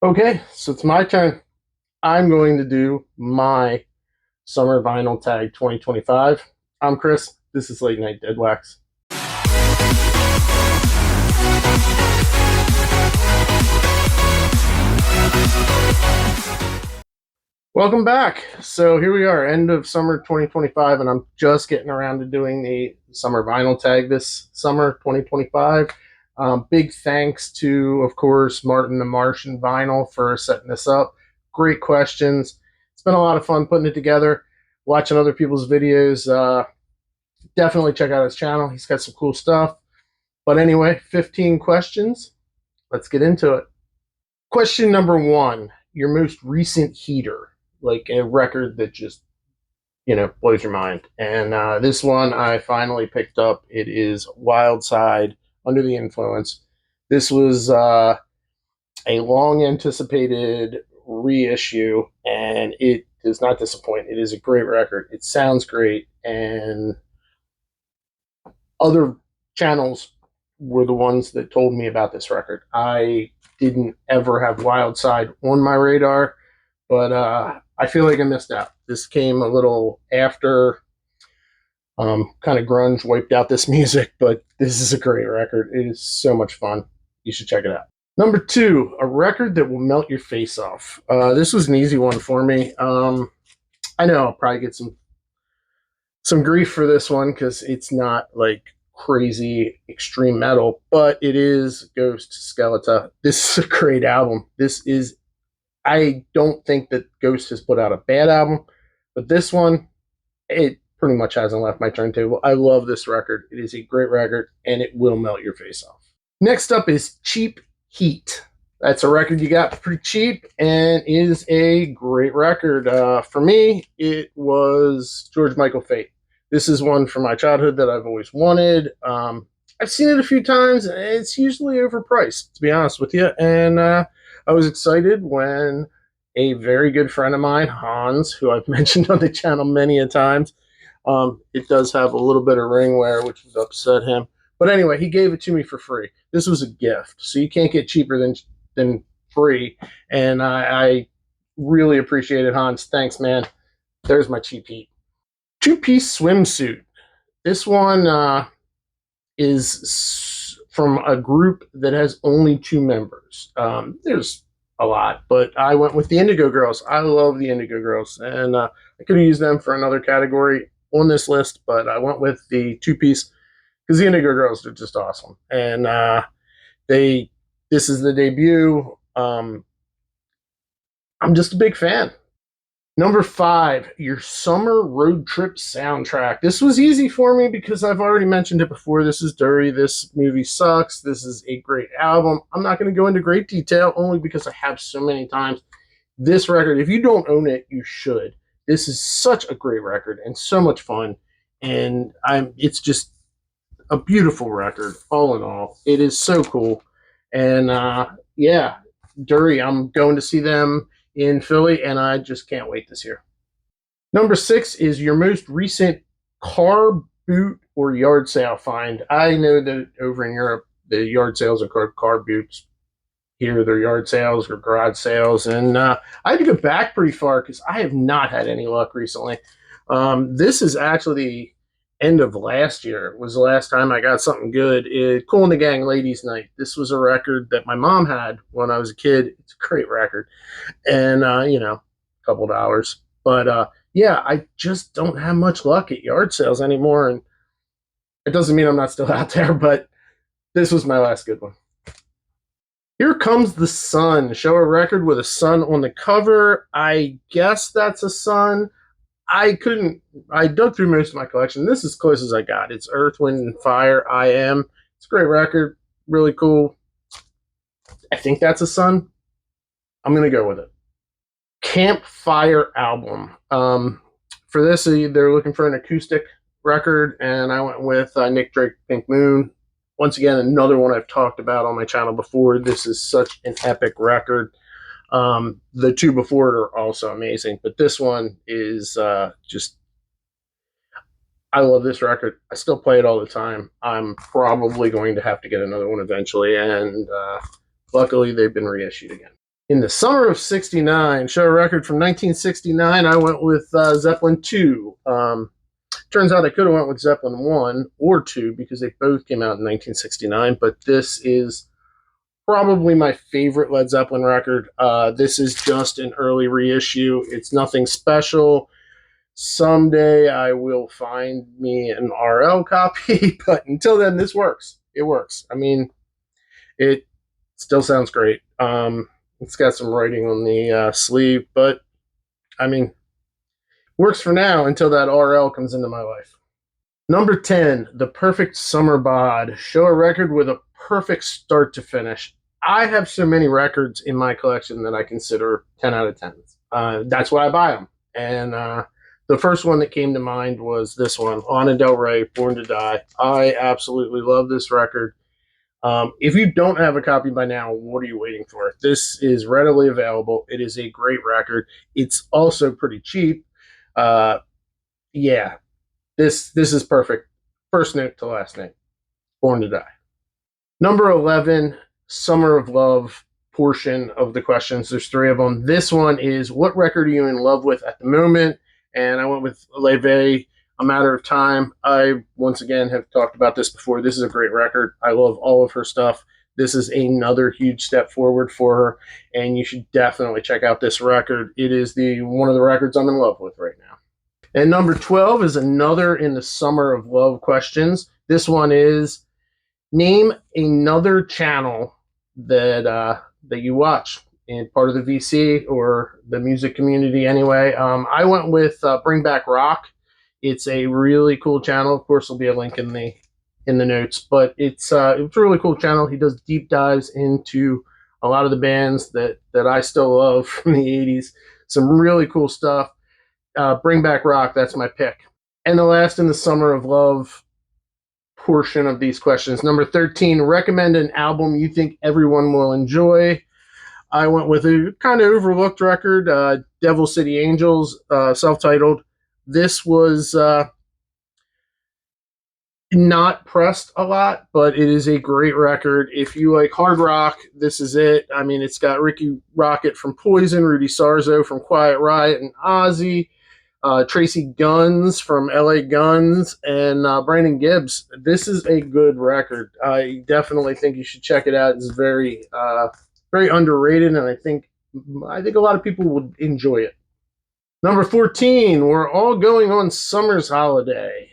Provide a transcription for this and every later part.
Okay, so it's my turn. I'm going to do my Summer Vinyl Tag 2025. I'm Chris. This is Late Night Dead Wax. Welcome back. So here we are, end of summer 2025, and I'm just getting around to doing the Summer Vinyl Tag this summer 2025. Big thanks to, of course, Martin the Martian Vinyl for setting this up. Great questions. It's been a lot of fun putting it together, watching other people's videos. Definitely check out his channel. He's got some cool stuff. But anyway, 15 questions. Let's get into it. Question number one, your most recent heater, like a record that just, blows your mind. And this one I finally picked up. It is Wild Side, Under the Influence. This was a long anticipated reissue, and it does not disappoint. It is a great record. It sounds great, and other channels were the ones that told me about this record. I didn't ever have Wild Side on my radar, but I feel like I missed out. This came a little after kind of grunge wiped out this music, but this is a great record. It is so much fun. You should check it out. Number two, a record that will melt your face off. This was an easy one for me. I know I'll probably get some grief for this one because it's not like crazy extreme metal, but it is Ghost Skeleton. This is a great album. I don't think that Ghost has put out a bad album, but this one, it pretty much hasn't left my turntable. I love this record. It is a great record, and it will melt your face off. Next up is Cheap Heat. That's a record you got pretty cheap, and is a great record. For me, it was George Michael Fate. This is one from my childhood that I've always wanted. I've seen it a few times, and it's usually overpriced, to be honest with you. And I was excited when a very good friend of mine, Hans, who I've mentioned on the channel many a times, it does have a little bit of ring wear, which would upset him. But anyway, he gave it to me for free. This was a gift, so you can't get cheaper than free. And I really appreciate it, Hans. Thanks, man. There's my cheap heat. Two-piece swimsuit. This one is from a group that has only two members. There's a lot, but I went with the Indigo Girls. I love the Indigo Girls, and I could have used them for another category on this list, but I went with the two-piece because the Indigo Girls are just awesome. And this is the debut. I'm just a big fan. Number five, your summer road trip soundtrack. This was easy for me because I've already mentioned it before. This is dirty. This movie sucks. This is a great album. I'm not going to go into great detail only because I have so many times. This record, if you don't own it, you should. This is such a great record and so much fun. And it's just a beautiful record, all in all. It is so cool. And yeah, Dury, I'm going to see them in Philly, and I just can't wait this year. Number six is your most recent car boot or yard sale find. I know that over in Europe, the yard sales are called car boots. Here, they're yard sales or garage sales. And I had to go back pretty far because I have not had any luck recently. This is actually the end of last year. It was the last time I got something good. Cool in the Gang Ladies Night. This was a record that my mom had when I was a kid. It's a great record. And, a couple dollars. But, yeah, I just don't have much luck at yard sales anymore. And it doesn't mean I'm not still out there, but this was my last good one. Here Comes the Sun. Show a record with a sun on the cover. I guess that's a sun. I dug through most of my collection. This is as close as I got. It's Earth, Wind, and Fire, I Am. It's a great record. Really cool. I think that's a sun. I'm going to go with it. Campfire album. For this, they're looking for an acoustic record, and I went with Nick Drake, Pink Moon. Once again, another one I've talked about on my channel before. This is such an epic record. The two before it are also amazing, but this one is just, I love this record. I still play it all the time. I'm probably going to have to get another one eventually, and luckily they've been reissued again. In the summer of '69, show a record from 1969. I went with Zeppelin 2. Turns out I could have went with Zeppelin 1 or 2 because they both came out in 1969, but this is probably my favorite Led Zeppelin record. This is just an early reissue. It's nothing special. Someday I will find me an RL copy, but until then, this works. It works. I mean, it still sounds great. It's got some writing on the sleeve, but I mean, works for now until that RL comes into my life. Number 10, The Perfect Summer Bod. Show a record with a perfect start to finish. I have so many records in my collection that I consider 10 out of 10. That's why I buy them. And the first one that came to mind was this one, Lana Del Rey, Born to Die. I absolutely love this record. If you don't have a copy by now, what are you waiting for? This is readily available. It is a great record. It's also pretty cheap. Yeah, this is perfect. First note to last note, Born to Die. Number 11, Summer of Love portion of the questions. There's 3 of them. This one is, what record are you in love with at the moment? And I went with Leve, A Matter of Time. I, once again, have talked about this before. This is a great record. I love all of her stuff. This is another huge step forward for her, and you should definitely check out this record. It is one of the records I'm in love with right now. And number 12 is another in the Summer of Love questions. This one is, name another channel that you watch in part of the VC or the music community anyway. I went with Bring Back Rock. It's a really cool channel. Of course, there'll be a link in the notes, but it's a really cool channel. He does deep dives into a lot of the bands that I still love from the 80s. Some really cool stuff. Bring Back Rock, that's my pick. And the last in the Summer of Love portion of these questions. Number 13, recommend an album you think everyone will enjoy. I went with a kind of overlooked record, Devil City Angels, self-titled. This was not pressed a lot, but it is a great record. If you like hard rock, this is it. I mean, it's got Ricky Rocket from Poison, Rudy Sarzo from Quiet Riot and Ozzy, Tracy Guns from LA Guns, and Brandon Gibbs. This is a good record. I definitely think you should check it out. It's very underrated, and I think a lot of people would enjoy it. Number 14, we're all going on summer's holiday.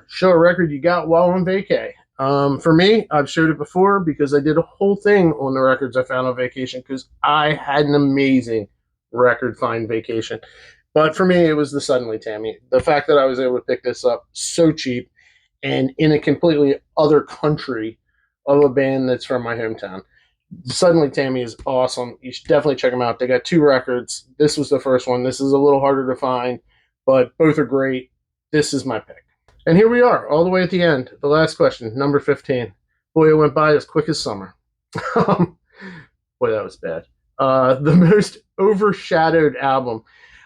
Show a record you got while on vacay. For me, I've showed it before because I did a whole thing on the records I found on vacation because I had an amazing record find vacation. But for me, it was the Suddenly Tammy. The fact that I was able to pick this up so cheap and in a completely other country of a band that's from my hometown. Suddenly Tammy is awesome. You should definitely check them out. They got 2 records. This was the first one. This is a little harder to find, but both are great. This is my pick. And here we are, all the way at the end. The last question, number 15. Boy, it went by as quick as summer. Boy, that was bad. The most overshadowed album.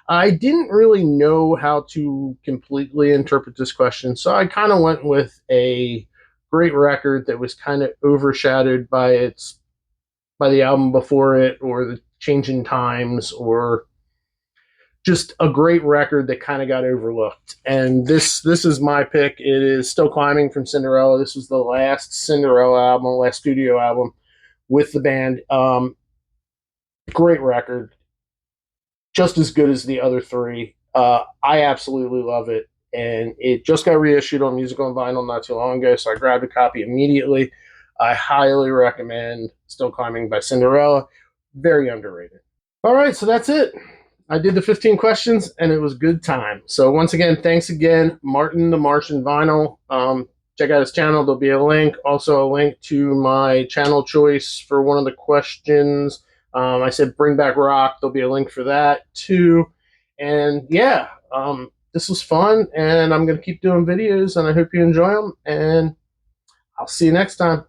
I didn't really know how to completely interpret this question, so I kind of went with a great record that was kind of overshadowed by the album before it, or the changing times, or just a great record that kind of got overlooked. And this is my pick. It is Still Climbing from Cinderella. This was the last Cinderella album, last studio album with the band. Great record. Just as good as the other 3. I absolutely love it. And it just got reissued on Music on Vinyl not too long ago, so I grabbed a copy immediately. I highly recommend Still Climbing by Cinderella. Very underrated. All right, so that's it. I did the 15 questions, and it was good time. So once again, thanks again, Martin the Martian Vinyl. Check out his channel. There'll be a link. Also a link to my channel choice for one of the questions. I said Bring Back Rock. There'll be a link for that, too. And, yeah, this was fun, and I'm going to keep doing videos, and I hope you enjoy them. And I'll see you next time.